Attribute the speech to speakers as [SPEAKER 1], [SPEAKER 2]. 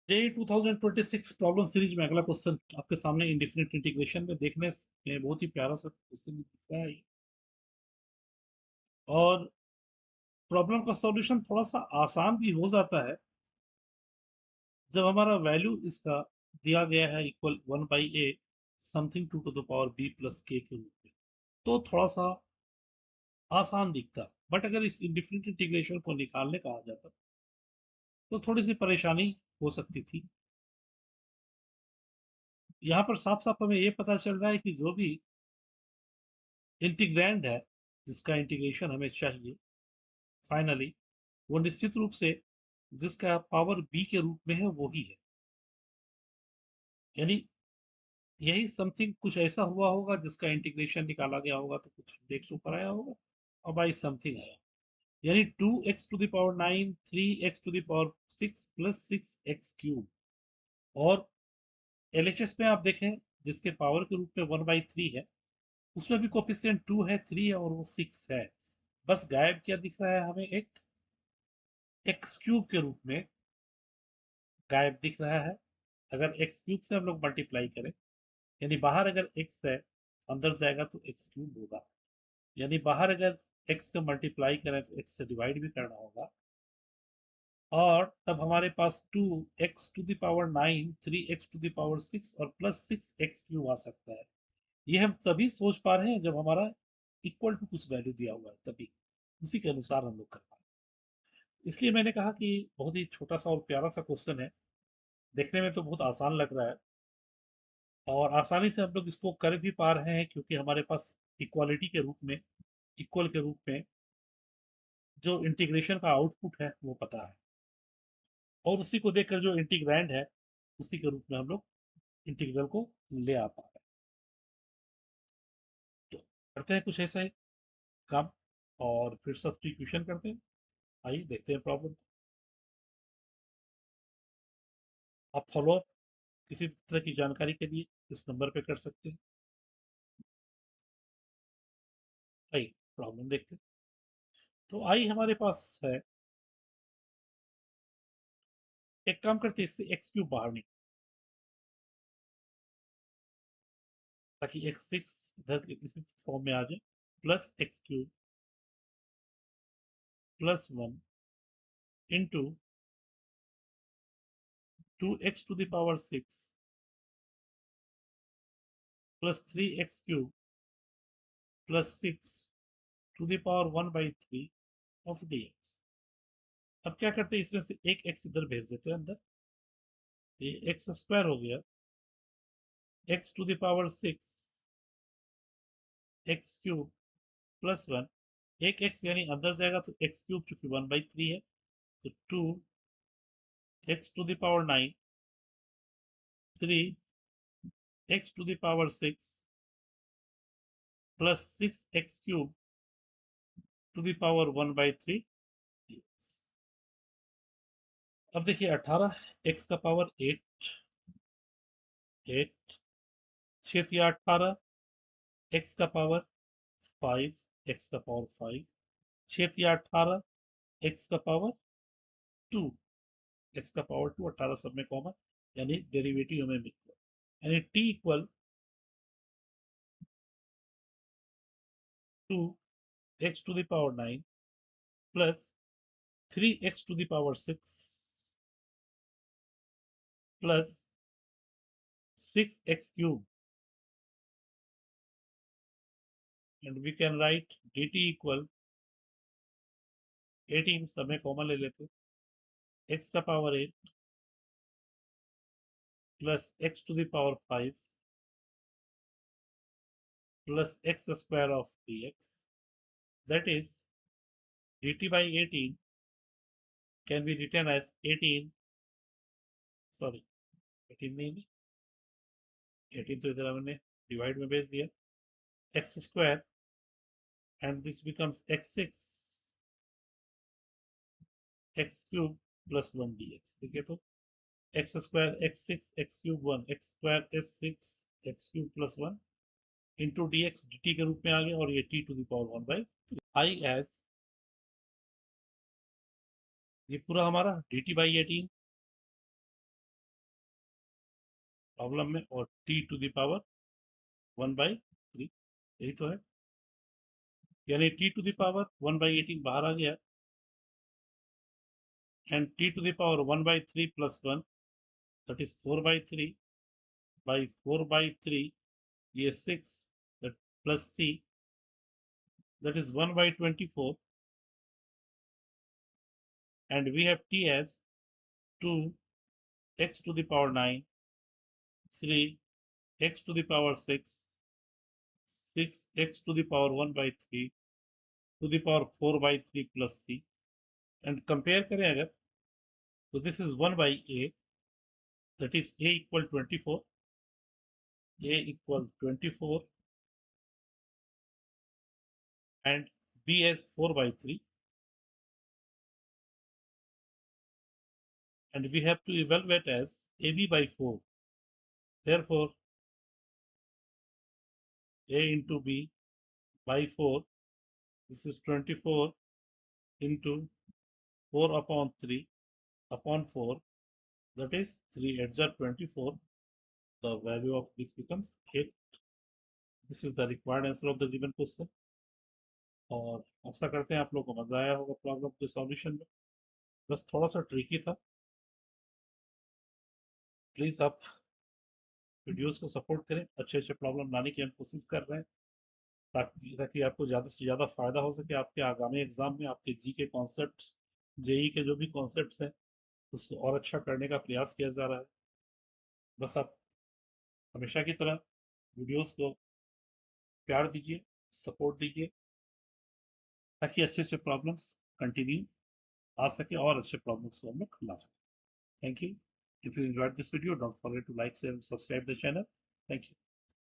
[SPEAKER 1] JEE 2026 problem series में अगला question आपके सामने इंडेफिनिट इंटीग्रेशन में देखने में बहुत ही प्यारा सा क्वेश्चन दिखता है और प्रॉब्लम का सॉल्यूशन थोड़ा सा आसान भी हो जाता है जब हमारा वैल्यू इसका दिया गया है equal 1/a something 2 to the power b plus k के रूप में, तो थोड़ा सा आसान दिखता। बट अगर इस इंडेफिनिट इंटीग्रेशन को निकालने का आ जाता तो थोड़ी सी परेशानी हो सकती थी। यहाँ पर साफ साफ हमें ये पता चल रहा है कि जो भी इंटीग्रैंड है जिसका इंटीग्रेशन हमें चाहिए फाइनली, वो निश्चित रूप से जिसका पावर b के रूप में है वो ही है। यानी यही समथिंग कुछ ऐसा हुआ होगा जिसका इंटीग्रेशन निकाला गया होगा तो कुछ डेक्स ऊपर आया होगा और बाई समथिंग आया, यानी 2x to the power 9 3x to the power 6 plus 6x cube. और एलएचएस में आप देखें जिसके पावर के रूप में 1/3 है उसमें भी कोफिशिएंट 2 है 3 है और वो 6 है। बस गायब क्या दिख रहा है हमें, एक एक्स क्यूब के रूप में गायब दिख रहा है। अगर एक्स क्यूब से हम लोग मल्टीप्लाई करें, यानी बाहर अगर एक्स है अंदर जाएगा तो एक्स क्यूब होगा, यानी बाहर अगर एक्स से मल्टीप्लाई करें तो एक्स से डिवाइड भी करना होगा। और तब हमारे पास 2x to the power 9 3x to the power 6 और प्लस 6x क्यूब आ सकता है। ये हम तभी सोच पा रहे हैं जब हमारा इक्वल टू कुछ वैल्यू दिया हुआ है, तभी उसी के अनुसार हम लोग कर पाए। इसलिए मैंने कहा कि बहुत ही छोटा सा और प्यारा सा क्वेश्चन है, देखने में तो बहुत आसान लग रहा है और आसानी से हम लोग इसको कर भी पा रहे हैं क्योंकि हमारे पास इक्वालिटी के रूप में, इक्वल के रूप में जो इंटीग्रेशन का आउटपुट है वो पता है और उसी को देखकर जो इंटीग्रैंड है उसी के रूप में हम लोग इंटीग्रल को ले आ पा रहे हैं। तो करते हैं कुछ ऐसा ही काम और फिर सब्स्टिट्यूशन करते हैं। आइए देखते हैं प्रॉब्लम। आप फॉलो अप किसी तरह की जानकारी के लिए इस नंबर पे कर सकते हैं। आइए प्रॉब्लम देखते हैं। तो आई हमारे पास है, एक काम करते हैं इससे एक्स क्यूब बाहर निकले ताकि एक्स सिक्स इधर इसी फॉर्म में आ जाए, plus X cube plus 1 into 2x to the power 6 plus 3x cube plus 6 to the power 1/3 of dx। अब क्या करते हैं इसमें से एक x इधर भेज देते हैं अंदर, ये एक्स स्क्वायर हो गया x to the power 6 X cube plus 1, एक x यानी अंदर जाएगा तो एक्स क्यूब चूंकि 1/3 है तो 2x to the power 9 3x to the power 6 plus 6x cube to the power 1/3। अब देखिए 18 x का पावर 8 8 6 या 18 x का पावर 5 x का पावर 5 6 या 18 x का पावर 2 x का पावर 2 18 सब में कॉमन, यानी डेरिवेटिव हमें मिल गया, यानी t equal 2x to the power 9 plus 3x to the power 6 plus 6x cube, and we can write dt equal 18 सब में कॉमन ले लेते, x का power 8 plus x to the power 5 plus x square of dx, that is dt by 18 can be written as 18, sorry 18 नहीं, 18 तो इधर हमने divide में भेज दिया, x square and this becomes x6 x cube plus 1 dx। देखिए तो x square x6 x cube 1 x square s6 x cube plus 1 into dx dt के रूप में आ गया और ये t to the power 1/3 i as ये पूरा हमारा dt by 18 प्रॉब्लम में, और t टू द पावर 1/3, यही तो है। यानी t टू द पावर 1/18 बाहर आ गया, and t to the power 1/3 plus 1, that is 4/3 by 4/3, ये 6, that plus c, that is 1/24, and we have t as 2x to the power 9, 3x to the power 6, 6x to the power 1/3 to the power 4/3 plus c, and compare करें अगर, तो this is 1/a, that is a equal 24, a equal 24, and b as 4/3, and we have to evaluate as ab by 4. Therefore, a into b by 4, this is 24 into 4 upon 3 upon 4, that is 3 8s are 24. The value of this becomes 8. This is the required answer of the given question. और आशा करते हैं आप लोगों को मजा आया होगा problem के सॉल्यूशन में, बस थोड़ा सा ट्रिकी था। प्लीज आप वीडियोस को सपोर्ट करें, अच्छे अच्छे प्रॉब्लम लाने की हम कोशिश कर रहे हैं, ताकि आपको ज़्यादा से ज़्यादा फायदा हो सके आपके आगामी एग्जाम में। आपके जी के कॉन्सेप्ट्स, जेई के जो भी कॉन्सेप्ट्स हैं, उसको और अच्छा करने का प्रयास किया जा रहा है। बस आप हमेशा की तरह वीडियोस को प्यार दीजिए, सपोर्ट दीजिए, ताकि अच्छे अच्छे प्रॉब्लम्स कंटिन्यू आ सके और अच्छे प्रॉब्लम्स को हम लोग ला सकें। Thank you. If you enjoyed this video, don't forget to like, share, and subscribe the channel. Thank you.